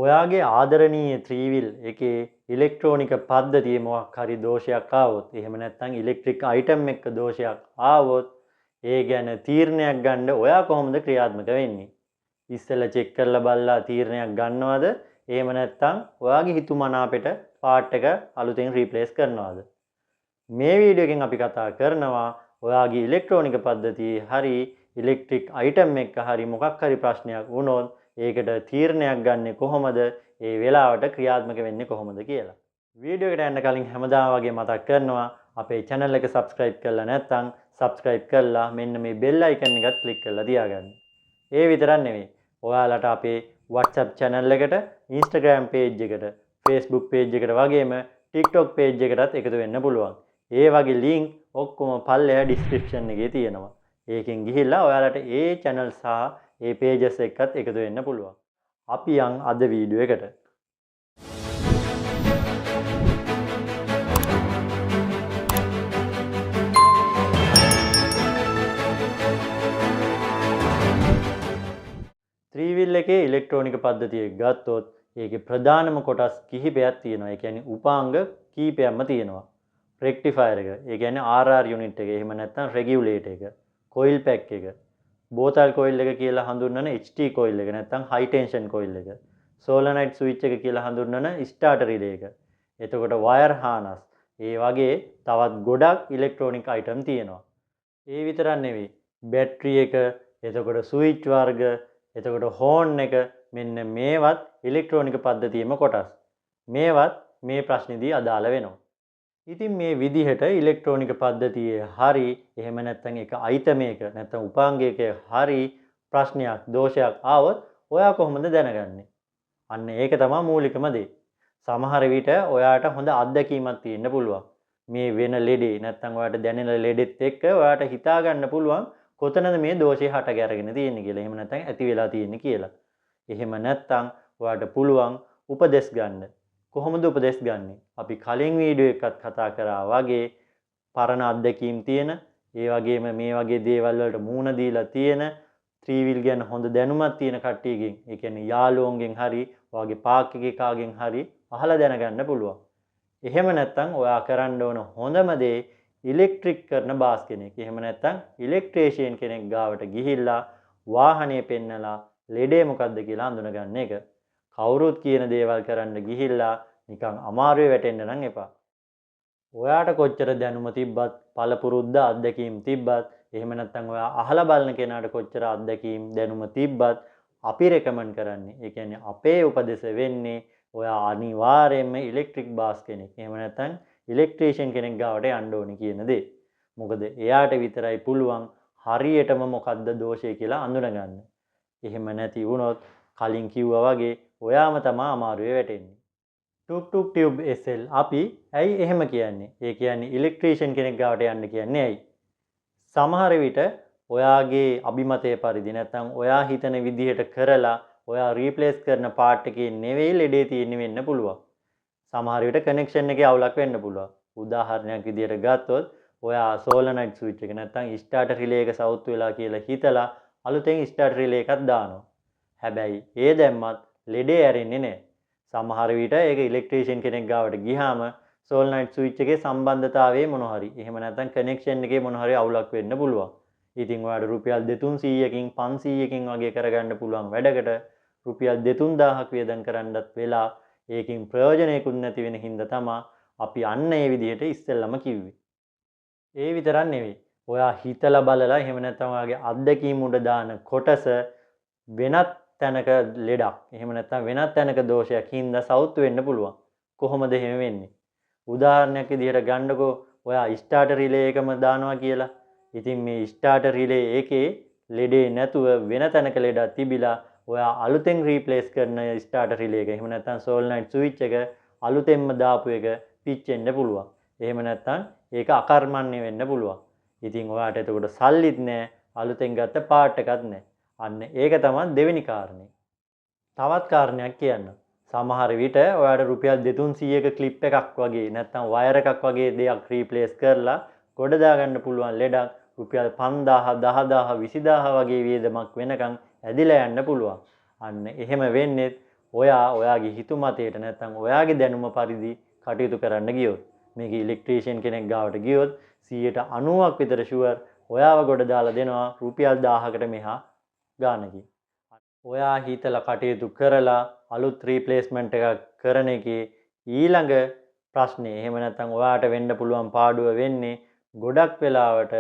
ඔයාගේ ආදරණීය ත්‍රීවිල් එකේ ඉලෙක්ට්‍රෝනික පද්ධතියේ මොකක් හරි දෝෂයක් ආවොත් එහෙම නැත්නම් ඉලෙක්ට්‍රික් අයිටම් එකක දෝෂයක් ආවොත් ඒ ගැන තීරණයක් ගන්න ඔයා කොහොමද ක්‍රියාත්මක වෙන්නේ? ඉස්සෙල්ලා චෙක් කරලා බලලා තීරණයක් ගන්නවද? එහෙම නැත්නම් ඔයාගේ හිතුමනාපෙට පාර්ට් එක අලුතෙන් රීප්ලේස් කරනවද? මේ වීඩියෝ එකෙන් අපි කතා කරනවා ඔයාගේ ඉලෙක්ට්‍රෝනික පද්ධතියේ හරි ඉලෙක්ට්‍රික් අයිටම් එකක හරි මොකක් හරි ප්‍රශ්නයක් වුණොත් ඒකට තීරණයක් ගන්නෙ කොහොමද? ඒ වෙලාවට ක්‍රියාත්මක වෙන්නේ කොහොමද කියලා. වීඩියෝ එකට යන්න කලින් හැමදාම වගේ මතක් කරනවා අපේ channel එක subscribe කරලා නැත්නම් subscribe කරලා මෙන්න මේ bell icon එකත් click කරලා තියාගන්න. ඒ විතරක් නෙවෙයි. ඔයාලට අපේ WhatsApp channel එකට, Instagram page එකට, Facebook page එකට වගේම TikTok page එකටත් එකතු වෙන්න පුළුවන්. ඒ වගේ link ඔක්කොම පල්ලෙහා description එකේ තියෙනවා. ඒකෙන් ගිහිල්ලා ඔයාලට ඒ channel සහ ඒ pages එක්කත් එකතු වෙන්න පුළුවන්. අපි යන් අද වීඩියෝ එකට. ත්‍රිවිල් එකේ ඉලෙක්ට්‍රෝනික පද්ධතිය ගත්තොත් ඒකේ ප්‍රධානම කොටස් කිහිපයක් තියෙනවා. ඒ කියන්නේ උපාංග කීපයක්ම තියෙනවා. රෙක්ටිෆයර් එක, ඒ කියන්නේ RR යුනිට් එක, එහෙම නැත්නම් රෙගියුලේටර් එක, කොයිල් පැක් එක, බෝතල් කොයිල් එක කියලා හඳුන්වන HT කොයිල් එක නැත්නම් හයි ටෙන්ෂන් කොයිල් එක, සෝලනයිට් ස්විච් එක කියලා හඳුන්වන ස්ටාර්ටර් රිලේ එක. එතකොට වයර් හානස්, ඒ වගේ තවත් ගොඩක් ඉලෙක්ට්‍රොනික අයිටම් තියෙනවා. ඒ විතරක් නෙවෙයි බැටරි එක, එතකොට ස්විච් වර්ග, එතකොට හෝන් එක, මෙන්න මේවත් ඉලෙක්ට්‍රොනික පද්ධතියේම කොටස්. මේවත් මේ ප්‍රශ්නේදී අදාළ වෙනවා. ඉතින් මේ විදිහට ඉලෙක්ට්‍රොනික පද්ධතියේ හරි එහෙම නැත්නම් එක අයිටමයක නැත්නම් උපාංගයක හරි ප්‍රශ්නයක් දෝෂයක් ආවොත් ඔයා කොහොමද දැනගන්නේ? අන්න ඒක තමයි මූලිකම දේ. සමහර විට ඔයාට හොඳ අත්දැකීමක් තියෙන්න පුළුවන්. මේ වෙන ලෙඩේ නැත්නම් ඔයාට දැනෙන ලෙඩෙත් එක්ක ඔයාට හිතා ගන්න පුළුවන් කොතනද මේ දෝෂය හට ගැරගෙන තියෙන්නේ කියලා. එහෙම නැත්නම් ඇති වෙලා තියෙන්නේ කියලා. එහෙම නැත්නම් ඔයාට පුළුවන් උපදෙස් ගන්න. කොහොමද උපදෙස් ගන්නෙ? අපි කලින් වීඩියෝ එකත් කතා කරා වගේ පරණ අත්දැකීම් තියෙන, ඒ වගේම මේ වගේ දේවල් වලට මූණ දීලා තියෙන, ත්‍රිවිල් ගැන හොඳ දැනුමක් තියෙන කට්ටියකින්, ඒ කියන්නේ යාළුවෝන්ගෙන් හරි, ඔයාගේ පාක් එකේ කාගෙන් හරි අහලා දැනගන්න පුළුවන්. එහෙම නැත්නම් ඔයා කරන්න ඕන හොඳම දේ ඉලෙක්ට්‍රික් කරන බාස් කෙනෙක්. එහෙම නැත්නම් ඉලෙක්ට්‍රීෂියන් කෙනෙක් ගාවට ගිහිල්ලා වාහනේ පෙන්නලා ලෙඩේ මොකද්ද කියලා අඳුනගන්න එක. කවුරුත් කියන දේවල් කරන්න ගිහිල්ලා නිකන් අමාරුවේ වැටෙන්න නම් එපා. ඔයාට කොච්චර දැනුම තිබ්බත්, පළපුරුද්ද අත්දැකීම් තිබ්බත්, එහෙම නැත්නම් ඔයා අහලා බලන කෙනාට කොච්චර අත්දැකීම් දැනුම තිබ්බත් අපි රෙකමන්ඩ් කරන්නේ, ඒ කියන්නේ අපේ උපදෙස වෙන්නේ ඔයා අනිවාර්යයෙන්ම ඉලෙක්ට්‍රික් බාස් කෙනෙක්. එහෙම නැත්නම් ඉලෙක්ට්‍රීෂියන් කෙනෙක් ගාවට යන්න ඕනේ කියන දේ. මොකද එයාට විතරයි පුළුවන් හරියටම මොකද්ද දෝෂය කියලා අඳුනගන්න. එහෙම නැති වුණොත් කලින් කිව්වා වගේ ඔයාම තමයි අමාරුවේ වැටෙන්නේ. ටුක් ටුක් ටියුබ් SL අපි ඇයි එහෙම කියන්නේ? ඒ කියන්නේ ඉලෙක්ට්‍රීෂියන් කෙනෙක් ගාවට යන්න කියන්නේ ඇයි? සමහර විට ඔයාගේ අභිමතය පරිදි නැත්නම් ඔයා හිතන විදිහට කරලා ඔයා රීප්ලේස් කරන පාර්ට් එකේ නෙවෙයි ලෙඩේ තියෙන්නේ වෙන්න පුළුවන්. සමහර විට කනෙක්ෂන් එකේ අවුලක් වෙන්න පුළුවන්. උදාහරණයක් විදිහට ගත්තොත් ඔයා සෝලනයිට් ස්විච් එක නැත්නම් ස්ටාර්ටර් රිලේ එක සවුත් වෙලා කියලා හිතලා අලුතෙන් ස්ටාර්ටර් රිලේ එකක් දානවා. හැබැයි ඒ දැම්මත් ලෙඩේ ඇරෙන්නේ නැහැ. සමහර විට ඒක ඉලෙක්ට්‍රීෂියන් කෙනෙක් ගාවට ගියාම සෝලනයිට් ස්විච් එකේ සම්බන්ධතාවයේ මොන හරි එහෙම නැත්නම් කනෙක්ෂන් එකේ මොන හරි අවුලක් වෙන්න පුළුවන්. ඉතින් ඔයාලට රුපියල් 200කින් 500කින් වගේ කරගන්න පුළුවන් වැඩකට රුපියල් 2000ක් වියදම් කරන්නත් වෙලා ඒකින් ප්‍රයෝජනයකුත් නැති වෙන හින්දා තමයි අපි අන්න ඒ විදිහට ඉස්සෙල්ලම කිව්වේ. ඒ විතරක් නෙවෙයි. ඔයා හිතලා බලලා එහෙම නැත්නම් ඔයාගේ අත්දැකීම් උඩ දාන කොටස වෙනත් තැනක ලෙඩක් එහෙම නැත්නම් වෙනත් තැනක දෝෂයක් හින්දා සවුත් වෙන්න පුළුවන්. කොහොමද එහෙම වෙන්නේ? උදාහරණයක් විදිහට ගන්නකෝ ඔයා ස්ටාර්ටර් රිලේ එකම දානවා කියලා. ඉතින් මේ ස්ටාර්ටර් රිලේ එකේ ලෙඩේ නැතුව වෙන තැනක ලෙඩක් තිබිලා ඔයා අලුතෙන් රීප්ලේස් කරන ස්ටාර්ටර් රිලේ එක එහෙම නැත්නම් සෝලනයිට් ස්විච් එක අලුතෙන්ම දාපු එක පිච්චෙන්න පුළුවන්. එහෙම නැත්නම් ඒක අකර්මණ්‍ය වෙන්න පුළුවන්. ඉතින් ඔයාට එතකොට සල්ලිත් නැහැ, අලුතෙන් ගත්ත පාර්ට් එකක් නැහැ. අන්න ඒක තමයි දෙවෙනි කාරණේ. තවත් කාරණයක් කියන්න. සමහර විට ඔයාට රුපියල් 200ක ක්ලිප් එකක් වගේ නැත්නම් වයර් එකක් වගේ දෙයක් රීප්ලේස් කරලා ගොඩ දාගන්න පුළුවන් ලෙඩක් රුපියල් 5000 10000 20000 වගේ වියදමක් වෙනකන් ඇදිලා යන්න පුළුවන්. අන්න එහෙම වෙන්නේ ඔයාගේ හිතුමතයට නැත්නම් ඔයාගේ දැනුම පරිදි කටයුතු කරන්න ගියොත් මේක ඉලෙක්ට්‍රීෂියන් කෙනෙක් ගාවට ගියොත් 90%ක් විතර ෂුවර් ඔයාව ගොඩ දාලා දෙනවා රුපියල් 1000කට මෙහා ගානකින්. ඔයා හිතලා කටයුතු කරලා අලුත් රීප්ලේස්මන්ට් එකක් කරන එකේ ඊළඟ ප්‍රශ්නේ එහෙම නැත්නම් ඔයාට වෙන්න පුළුවන් පාඩුව වෙන්නේ ගොඩක් වෙලාවට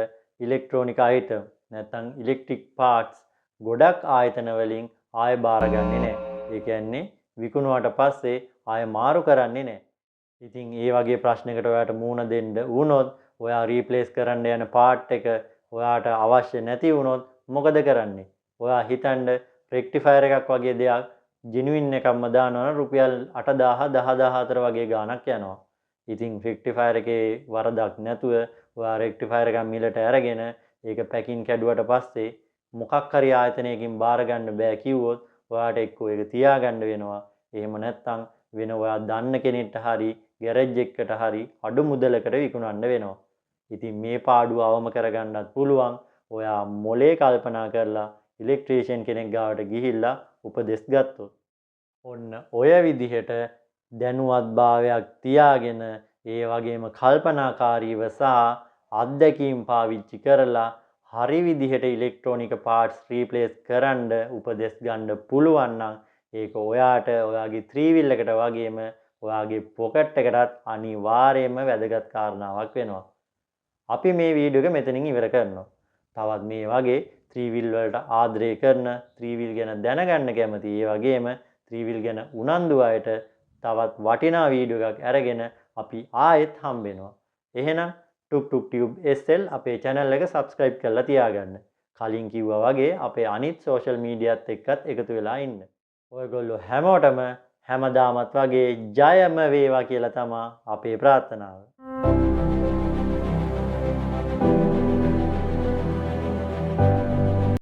ඉලෙක්ට්‍රොනික අයිටම් නැත්නම් ඉලෙක්ට්‍රික් පාර්ට්ස් ගොඩක් ආයතන වලින් ආයෙ බාරගන්නේ නැහැ. ඒ කියන්නේ විකුණුවාට පස්සේ ආයෙ මාරු කරන්නේ නැහැ. ඉතින් ඒ වගේ ප්‍රශ්නයකට ඔයාට මුහුණ දෙන්න වුණොත් ඔයා රීප්ලේස් කරන්න යන පාර්ට් එක ඔයාට අවශ්‍ය නැති වුණොත් මොකද කරන්නේ? ඔයා හිතන්න රෙක්ටිෆයර් එකක් වගේ දෙයක් ජෙනුයින් එකක්ම දානවා රුපියල් 8000 10000 වගේ ගාණක් යනවා. ඉතින් රෙක්ටිෆයර් එකේ වරදක් නැතුව ඔයා රෙක්ටිෆයර් එකක් මිලට අරගෙන ඒක පැකින් කැඩුවට පස්සේ මොකක් හරි ආයතනයකින් බාර ගන්න බෑ කිව්වොත් ඔයාට එක්කෝ ඒක තියාගන්න වෙනවා. එහෙම නැත්නම් වෙන ඔයා දන්න කෙනෙක්ට හරි ගෑරේජ් එකකට හරි අඩු මුදලකට විකුණන්න වෙනවා. ඉතින් මේ පාඩුව අවම කරගන්නත් පුළුවන්. ඔයා මොලේ කල්පනා කරලා ඉලෙක්ට්‍රීෂියන් කෙනෙක් ගාවට ගිහිල්ලා උපදෙස් ගත්තොත්. ඔන්න ඔය විදිහට දැනුවත්භාවයක් තියාගෙන ඒ වගේම කල්පනාකාරීව සහ අත්දැකීම් පාවිච්චි කරලා හරි විදිහට ඉලෙක්ට්‍රොනික පාර්ට්ස් රීප්ලේස් කරන්න උපදෙස් ගන්න පුළුවන් නම් ඒක ඔයාට ඔයාගේ 3 wheel එකට වගේම ඔයාගේ පොකට් එකටත් අනිවාර්යයෙන්ම වැදගත් කාරණාවක් වෙනවා. අපි මේ වීඩියෝ එක මෙතනින් ඉවර කරනවා. තවත් මේ වගේ 3 wheel වලට ආදරය කරන 3 wheel ගැන දැනගන්න කැමති ඒ වගේම 3 wheel ගැන උනන්දු අයට තවත් වටිනා වීඩියෝ එකක් අරගෙන අපි ආයෙත් හම්බෙනවා. එහෙනම් ටුක් ටුක් ටියුබ් SL අපේ channel එක subscribe කරලා තියාගන්න. කලින් කිව්වා වගේ අපේ අනිත් social mediaත් එක්කත් එකතු වෙලා ඉන්න. ඔයගොල්ලෝ හැමෝටම හැමදාමත් වගේ ජයම වේවා කියලා තමයි අපේ ප්‍රාර්ථනාව.